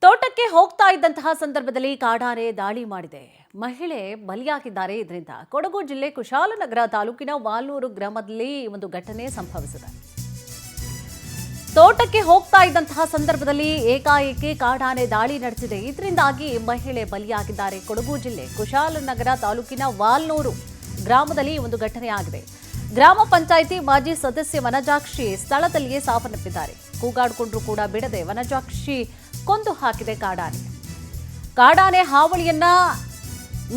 ತೋಟಕ್ಕೆ ಹೋಗ್ತಾ ಇದ್ದಂತಹ ಸಂದರ್ಭದಲ್ಲಿ ಕಾಡಾನೆ ದಾಳಿ ಮಾಡಿದೆ. ಮಹಿಳೆ ಬಲಿಯಾಗಿದ್ದಾರೆ. ಇದರಿಂದ ಕೊಡಗು ಜಿಲ್ಲೆ ಕುಶಾಲನಗರ ತಾಲೂಕಿನ ವಾಲ್ನೂರು ಗ್ರಾಮದಲ್ಲಿ ಒಂದು ಘಟನೆ ಸಂಭವಿಸಿದೆ. ತೋಟಕ್ಕೆ ಹೋಗ್ತಾ ಇದ್ದಂತಹ ಸಂದರ್ಭದಲ್ಲಿ ಏಕಾಏಕಿ ಕಾಡಾನೆ ದಾಳಿ ನಡೆಸಿದೆ. ಇದರಿಂದಾಗಿ ಮಹಿಳೆ ಬಲಿಯಾಗಿದ್ದಾರೆ. ಕೊಡಗು ಜಿಲ್ಲೆ ಕುಶಾಲನಗರ ತಾಲೂಕಿನ ವಾಲ್ನೂರು ಗ್ರಾಮದಲ್ಲಿ ಒಂದು ಘಟನೆ ಆಗಿದೆ. ಗ್ರಾಮ ಪಂಚಾಯಿತಿ ಮಾಜಿ ಸದಸ್ಯ ವನಜಾಕ್ಷಿ ಸ್ಥಳದಲ್ಲಿಯೇ ಸಾವನ್ನಪ್ಪಿದ್ದಾರೆ. ಕೂಗಾಡಿಕೊಂಡ್ರು ಕೂಡ ಬಿಡದೆ ವನಜಾಕ್ಷಿ ಕೊಂದು ಹಾಕಿದೆ ಕಾಡಾನೆ ಹಾವಳಿಯನ್ನ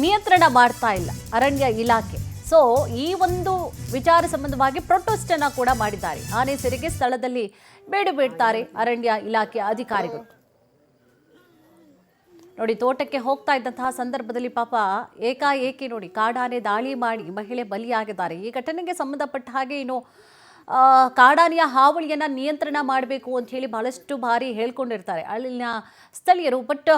ನಿಯಂತ್ರಣ ಮಾಡ್ತಾ ಇಲ್ಲ ಅರಣ್ಯ ಇಲಾಖೆ. ಸೊ ಈ ಒಂದು ವಿಚಾರ ಸಂಬಂಧವಾಗಿ ಪ್ರೊಟೆಸ್ಟ್ ಅನ್ನ ಕೂಡ ಮಾಡಿದ್ದಾರೆ. ಆನೆ ಸೆರೆಗೆ ಸ್ಥಳದಲ್ಲಿ ಬೇಡು ಬಿಡ್ತಾರೆ ಅರಣ್ಯ ಇಲಾಖೆ ಅಧಿಕಾರಿಗಳು. ನೋಡಿ, ತೋಟಕ್ಕೆ ಹೋಗ್ತಾ ಇದ್ದಂತಹ ಸಂದರ್ಭದಲ್ಲಿ ಪಾಪ ಏಕಾಏಕಿ ನೋಡಿ ಕಾಡಾನೆ ದಾಳಿ ಮಾಡಿ ಮಹಿಳೆ ಬಲಿಯಾಗಿದ್ದಾರೆ. ಈ ಘಟನೆಗೆ ಸಂಬಂಧಪಟ್ಟ ಹಾಗೆ ಇನ್ನು ಕಾಡಾನೆಯ ಹಾವಳಿಯನ್ನ ನಿಯಂತ್ರಣ ಮಾಡಬೇಕು ಅಂತ ಹೇಳಿ ಬಹಳಷ್ಟು ಬಾರಿ ಹೇಳ್ಕೊಂಡಿರ್ತಾರೆ ಅಲ್ಲಿನ ಸ್ಥಳೀಯರು. ಬಟ್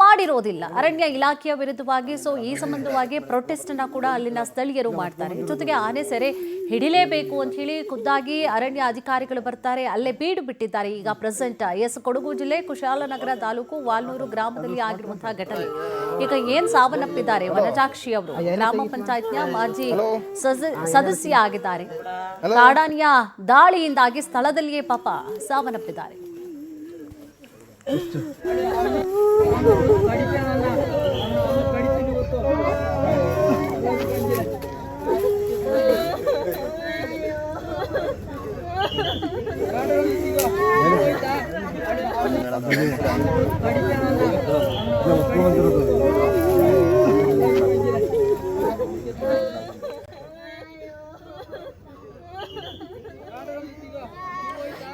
ಮಾಡಿರೋದಿಲ್ಲ ಅರಣ್ಯ ಇಲಾಖೆಯ ವಿರುದ್ಧವಾಗಿ. ಸೊ ಈ ಸಂಬಂಧವಾಗಿ ಪ್ರೊಟೆಸ್ಟ್ ಅನ್ನ ಕೂಡ ಅಲ್ಲಿನ ಸ್ಥಳೀಯರು ಮಾಡ್ತಾರೆ. ಜೊತೆಗೆ ಆನೆ ಸೆರೆ ಹಿಡಿಲೇಬೇಕು ಅಂತ ಹೇಳಿ ಖುದ್ದಾಗಿ ಅರಣ್ಯ ಅಧಿಕಾರಿಗಳು ಬರ್ತಾರೆ, ಅಲ್ಲೇ ಬೀಡು ಬಿಟ್ಟಿದ್ದಾರೆ. ಈಗ ಪ್ರೆಸೆಂಟ್ ಕೊಡಗು ಜಿಲ್ಲೆ ಕುಶಾಲನಗರ ತಾಲೂಕು ವಾಲ್ನೂರು ಗ್ರಾಮದಲ್ಲಿ ಆಗಿರುವಂತಹ ಘಟನೆ. ಈಗ ಏನ್ ಸಾವನ್ನಪ್ಪಿದ್ದಾರೆ ವನಜಾಕ್ಷಿ ಅವರು, ಗ್ರಾಮ ಪಂಚಾಯತ್ನ ಮಾಜಿ ಸದಸ್ಯ ಆಗಿದ್ದಾರೆ. ಕಾಡಾನೆಯ ದಾಳಿಯಿಂದಾಗಿ ಸ್ಥಳದಲ್ಲಿಯೇ ಪಾಪ ಸಾವನ್ನಪ್ಪಿದ್ದಾರೆ.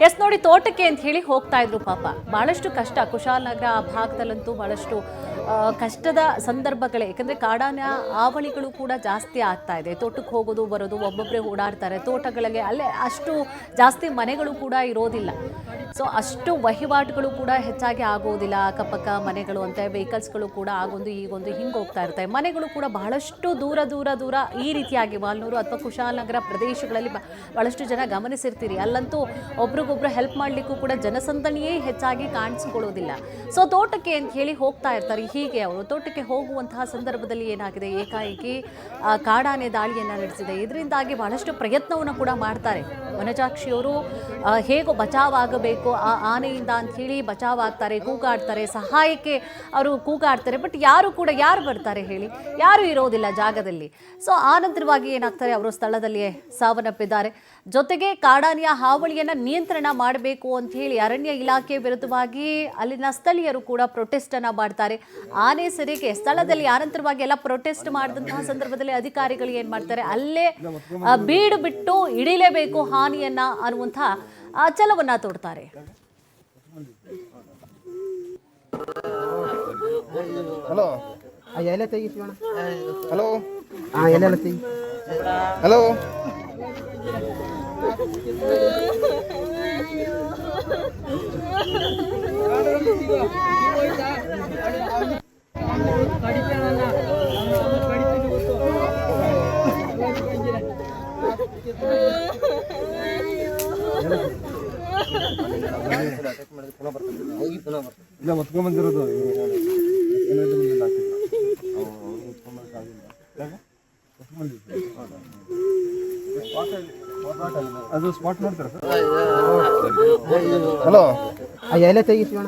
ಎಸ್ ನೋಡಿ, ತೋಟಕ್ಕೆ ಅಂತ ಹೇಳಿ ಹೋಗ್ತಾ ಇದ್ರು ಪಾಪ. ಬಹಳಷ್ಟು ಕಷ್ಟ. ಕುಶಾಲನಗರ ಆ ಭಾಗದಲ್ಲಂತೂ ಬಹಳಷ್ಟು ಕಷ್ಟದ ಸಂದರ್ಭಗಳೇ. ಯಾಕಂದ್ರೆ ಕಾಡಾನೆ ಹಾವಳಿಗಳು ಕೂಡ ಜಾಸ್ತಿ ಆಗ್ತಾ ಇದೆ. ತೋಟಕ್ಕೆ ಹೋಗೋದು ಬರೋದು ಒಬ್ಬೊಬ್ಬರೇ ಓಡಾಡ್ತಾರೆ. ತೋಟಗಳಿಗೆ ಅಲ್ಲೇ ಅಷ್ಟು ಜಾಸ್ತಿ ಮನೆಗಳು ಕೂಡ ಇರೋದಿಲ್ಲ. ಸೊ ಅಷ್ಟು ವಹಿವಾಟುಗಳು ಕೂಡ ಹೆಚ್ಚಾಗಿ ಆಗೋದಿಲ್ಲ. ಅಕ್ಕಪಕ್ಕ ಮನೆಗಳು ಅಂತ ವೆಹಿಕಲ್ಸ್ಗಳು ಕೂಡ ಆಗೊಂದು ಈಗೊಂದು ಹಿಂಗೆ ಹೋಗ್ತಾ ಇರ್ತಾರೆ. ಮನೆಗಳು ಕೂಡ ಬಹಳಷ್ಟು ದೂರ ದೂರ ದೂರ ಈ ರೀತಿಯಾಗಿ ವಾಲ್ನೂರು ಅಥವಾ ಕುಶಾಲನಗರ ಪ್ರದೇಶಗಳಲ್ಲಿ ಬಹಳಷ್ಟು ಜನ ಗಮನಿಸಿರ್ತೀರಿ. ಅಲ್ಲಂತೂ ಒಬ್ರಿಗೊಬ್ರು ಹೆಲ್ಪ್ ಮಾಡಲಿಕ್ಕೂ ಕೂಡ ಜನಸಂದಣಿಯೇ ಹೆಚ್ಚಾಗಿ ಕಾಣಿಸ್ಕೊಳ್ಳೋದಿಲ್ಲ. ಸೊ ತೋಟಕ್ಕೆ ಅಂತ ಹೇಳಿ ಹೋಗ್ತಾ ಇರ್ತಾರೆ. ಹೀಗೆ ಅವರು ತೋಟಕ್ಕೆ ಹೋಗುವಂತಹ ಸಂದರ್ಭದಲ್ಲಿ ಏನಾಗಿದೆ, ಏಕಾಏಕಿ ಕಾಡಾನೆ ದಾಳಿಯನ್ನು ನಡೆಸಿದೆ. ಇದರಿಂದಾಗಿ ಬಹಳಷ್ಟು ಪ್ರಯತ್ನವನ್ನು ಕೂಡ ಮಾಡ್ತಾರೆ ವನಜಾಕ್ಷಿಯವರು. ಹೇಗೋ ಬಚಾವಾಗಬೇಕು ಆ ಆನೆಯಿಂದ ಅಂತ ಹೇಳಿ ಬಚಾವಾಗ್ತಾರೆ, ಕೂಗಾಡ್ತಾರೆ, ಸಹಾಯಕ್ಕೆ ಅವರು ಕೂಗಾಡ್ತಾರೆ. ಬಟ್ ಯಾರು ಬರ್ತಾರೆ ಹೇಳಿ, ಯಾರು ಇರೋದಿಲ್ಲ ಜಾಗದಲ್ಲಿ. ಸೊ ಆನಂತರವಾಗಿ ಏನಾಗ್ತಾರೆ, ಅವರು ಸ್ಥಳದಲ್ಲಿಯೇ ಸಾವನ್ನಪ್ಪಿದ್ದಾರೆ. ಜೊತೆಗೆ ಕಾಡಾನೆಯ ಹಾವಳಿಯನ್ನ ನಿಯಂತ್ರಣ ಮಾಡಬೇಕು ಅಂತ ಹೇಳಿ ಅರಣ್ಯ ಇಲಾಖೆ ವಿರುದ್ಧವಾಗಿ ಅಲ್ಲಿನ ಸ್ಥಳೀಯರು ಕೂಡ ಪ್ರೊಟೆಸ್ಟ್ ಅನ್ನ ಮಾಡ್ತಾರೆ. ಆನೆ ಸೆರೆಗೆ ಸ್ಥಳದಲ್ಲಿ ಆನಂತರವಾಗಿ ಎಲ್ಲ ಪ್ರೊಟೆಸ್ಟ್ ಮಾಡಿದಂತಹ ಸಂದರ್ಭದಲ್ಲಿ ಅಧಿಕಾರಿಗಳು ಏನ್ ಮಾಡ್ತಾರೆ, ಅಲ್ಲೇ ಬೀಡು ಬಿಟ್ಟು ಹಿಡಿಲೇಬೇಕು ಹಾನಿಯನ್ನ ಅನ್ನುವಂತಹ ಛಲವನ್ನ ತೋಡ್ತಾರೆ. ಹಲೋ ಎಲ್ಲ ತೆಗಿಸೋಣ. ಹಲೋ ಎಲ್ಲೆಲ್ಲ ತೆಗಿ. ಹಲೋ ಇಲ್ಲ ಮತ್ಕೊಂಡ್ ಬಂದಿರೋದು ಅದು ಸ್ಪಾಟ್ ಮಾಡ್ತಾರೆ ಸರ್. ಹಲೋ ಎಲ್ಲ ತೆಗಿಸೋಣ.